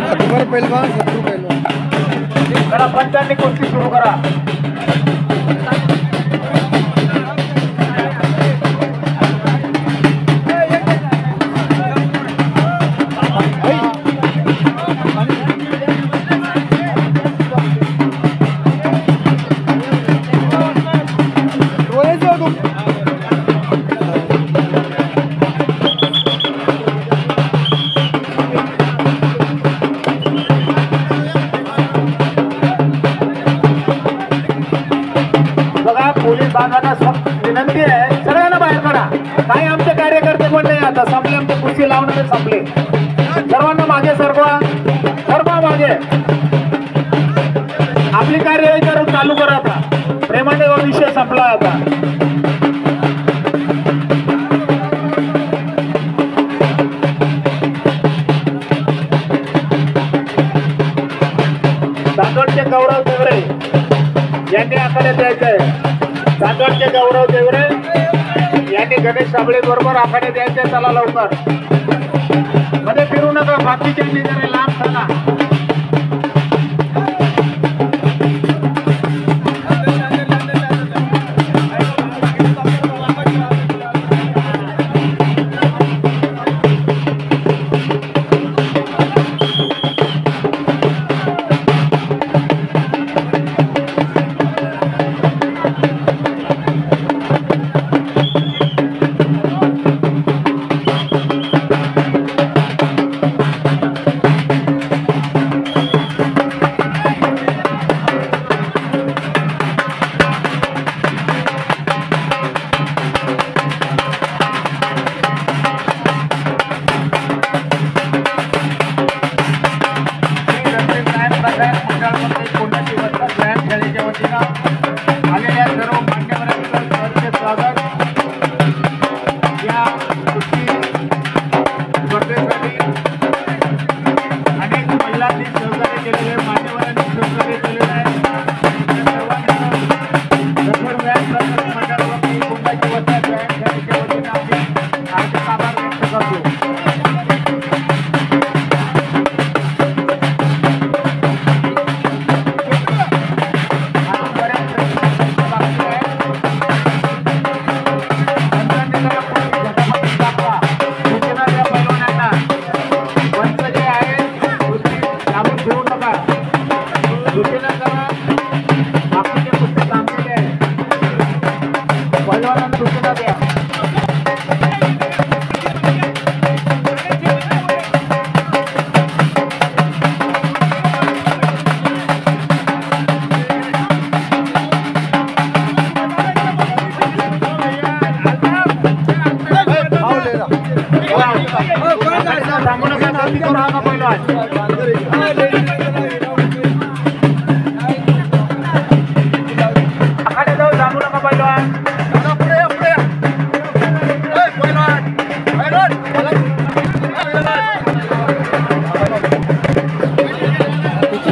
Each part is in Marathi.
अकबर पहलवान, शत्रु पहलवान। जरा पंचांनी कुस्ती सुरू करा। पोलीस बांधवांना विनंती आहे, सगळ्यांना बाहेर काढा। काही आमचे कार्यकर्ते पण नाही, आता संपले आमचे, कुस्ती लावून संपले। सर्वांना मागे सरकवा, सरकवा मागे। आपली कार्यवाही करून चालू करा आता, प्रेमाने विषय संपला आता। चांदोडचे गौरव देवरे यांनी आखाड्यात द्यायचं आहे। चांदोडचे गौरव देवरे यांनी गणेश साबळे बरोबर आखाड्यात द्यायचे। चला लवकर, मध्ये फिरू नका, बाकीच्यांनी जरा लांब चला।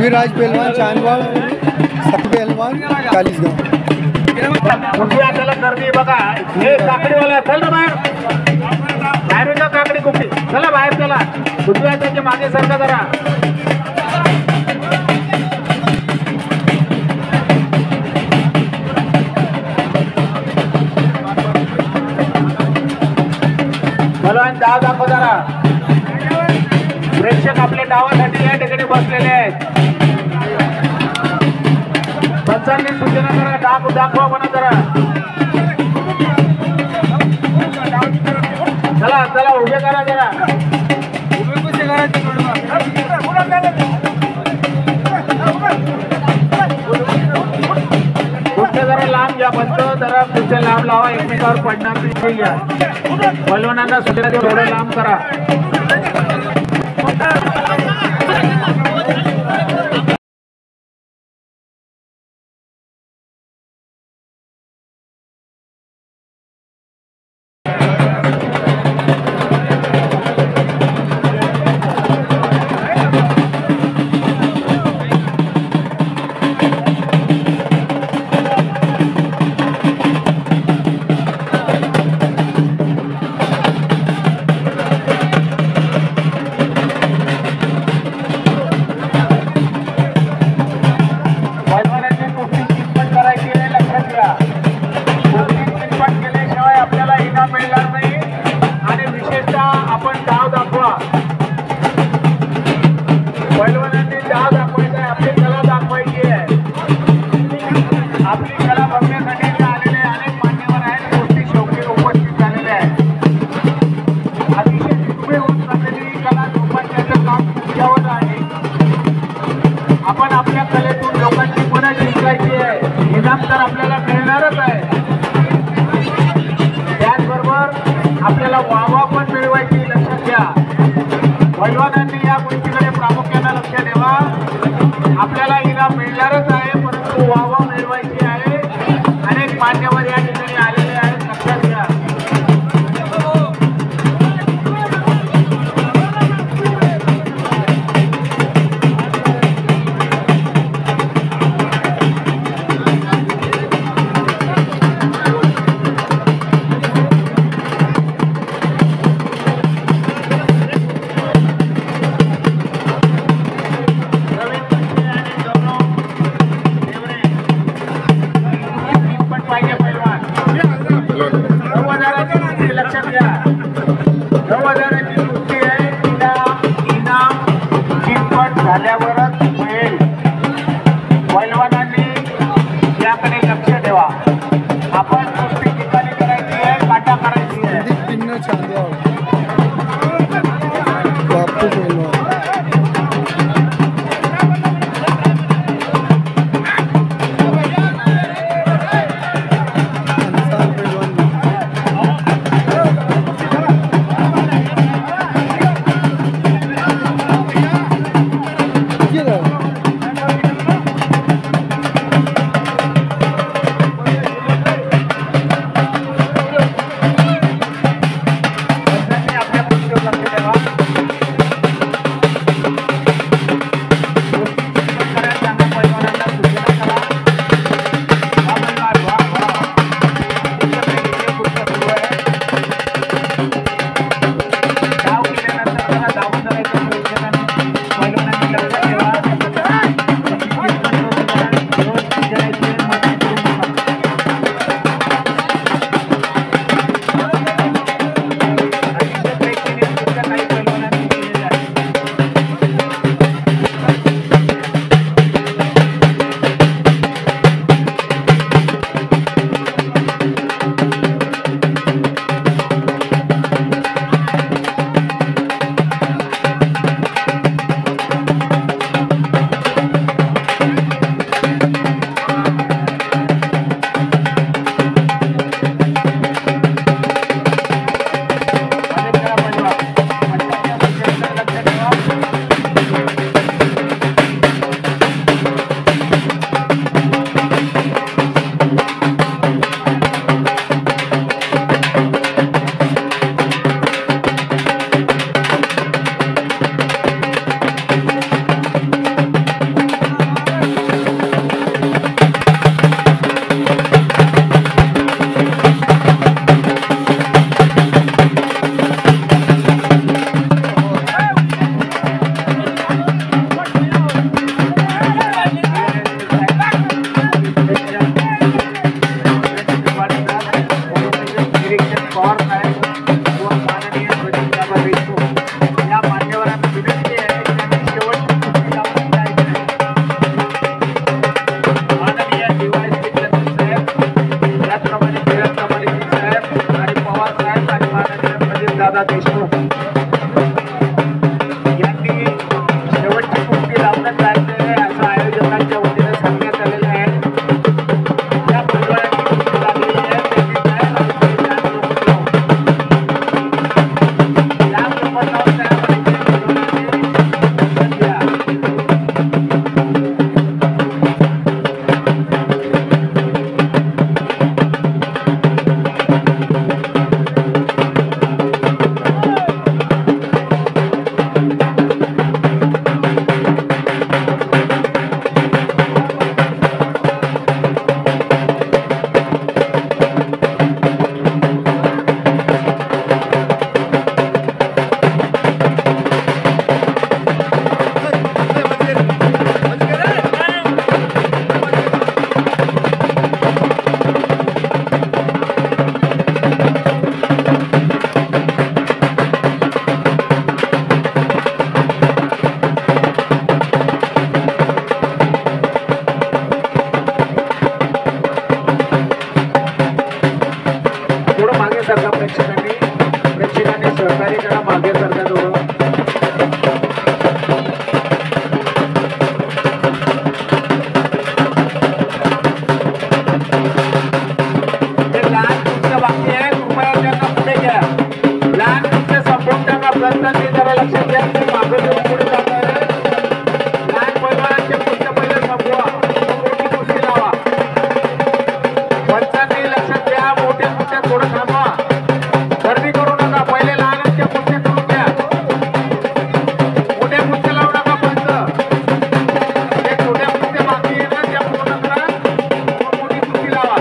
पृथ्वीराज पहलवान चांदवाड, सत पहलवान कालीसगाव। त्याला गर्दी बघा, हे काकडीवाला चल ना बाहेर, बाहेर का काकडी कुठे, चला बाहेर चला। पृथ्वीराजाच्या मागे सरका जरा। पहलवान डाव दाखव जरा। प्रेक्षक आपल्या डावासाठी या ठिकाणी बसलेले आहेत। पंचांनी सूचना करा, डाव दाखवा म्हणा जरा। चला चला उभे करा जरा, कुठे जरा लांब घ्या, पंच जरा कुठे लांब लावा, एकमेकावर पडणार नाही घ्या। पहलवानांना सूचना देऊन थोडं लांब करा। मिळणारच आहे. त्याचबरोबर आपल्याला वाहवा पण मिळवायची, लक्षात घ्या. पैलवानांनी या गोष्टीकडे प्रामुख्याने लक्ष द्यावा. आपल्याला इनाम मिळणारच आहे, परंतु वाहवा मिळवायची आहे. अनेक मान्यवर या ठिकाणी आलेले आहेत, लक्षात घ्या. लक्षात घ्या, 9,000ची कुस्ती आहे. इनाम चितपट झाल्यावरच मिळेल. पैलवानांनी याकडे लक्ष ठेवा. आपण कुस्ती ठिकाणी करायची आहे, काटा करायची आहे. संदीप पिन्न चांदवाड, बापू पेलवान, अन्सार पेलवान, ये रहा. मागं घेऊन पुढे जात आहे लहान पैलवानांचे कुस्त्या पहिले संपवा मोठी कुस्ती लावा पंचांनी लक्षात घ्या मोठ्या कुस्त्या थोडं थांबवा गर्दी करू नका पहिले लहानांच्या कुस्त्या करून घ्या मोठ्या कुस्त्या लावू नका पंच जे छोट्या कुस्त्या बाकी आहे ना त्या पूर्ण करा मोठी कुस्ती लावा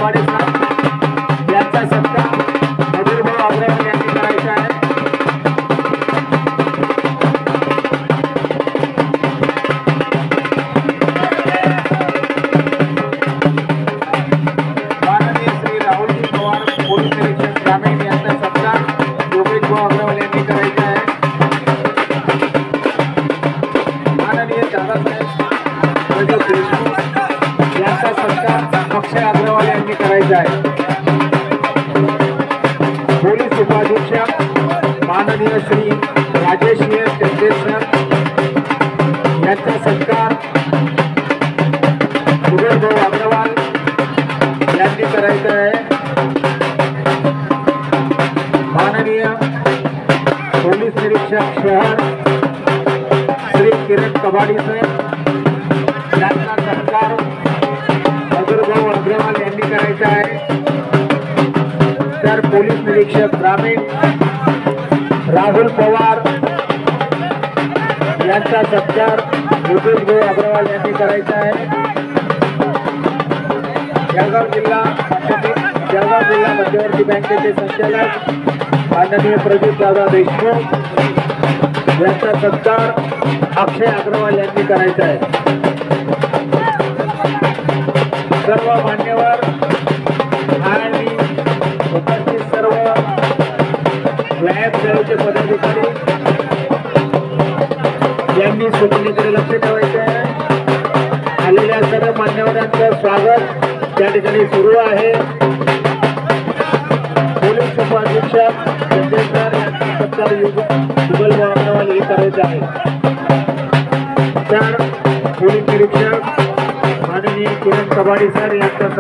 कबाडे सर यांचा सत्कार मधुरभाऊ अग्रवाल यांनी करायचा आहे. माननीय श्री राहुलजी पवार पोलीस निरीक्षक ग्रामीण यांचा सत्कार योगेशभाऊ अग्रवाल यांनी करायचा आहे. माननीय दादासाहेब देशमुख यांचा सत्कार अक्षय अग्रवाल यांनी करायचा आहे. पोलीस उपाधीक्षक माननीय श्री राजेश चंदेसर यांचा सत्कार सुगरभाऊ अग्रवाल यांनी करायचा आहे. माननीय पोलीस निरीक्षक शहर श्री किरण कबाडी सर यांचा सत्कार मधुरभाऊ अग्रवाल यांनी करायचा आहे. तर पोलीस निरीक्षक ग्रामीण राहुल पवार यांचा सत्कार योगेशभाऊ अग्रवाल यांनी करायचा आहे. जळगाव जिल्हा मध्यवर्ती बँकेचे संचालक माननीय प्रदीप दादा देशमुख यांचा सत्कार अक्षय अग्रवाल यांनी करायचा आहे. सर्व मान्यवर आणि उपस्थित सर्व व्यायाम सेवेचे पदाधिकारी यांनी सूचनेकडे लक्ष ठेवायचे आहे. आलेल्या सर्व मान्यवरांचं स्वागत त्या ठिकाणी सुरू आहे. पोलीस उपाधीक्षक चंदेसर यांचा सत्कार युगलभाऊ अग्रवाल हे करायचे आहे. तर पोलीस निरीक्षक माननीय किरण कबाडी सर यांचा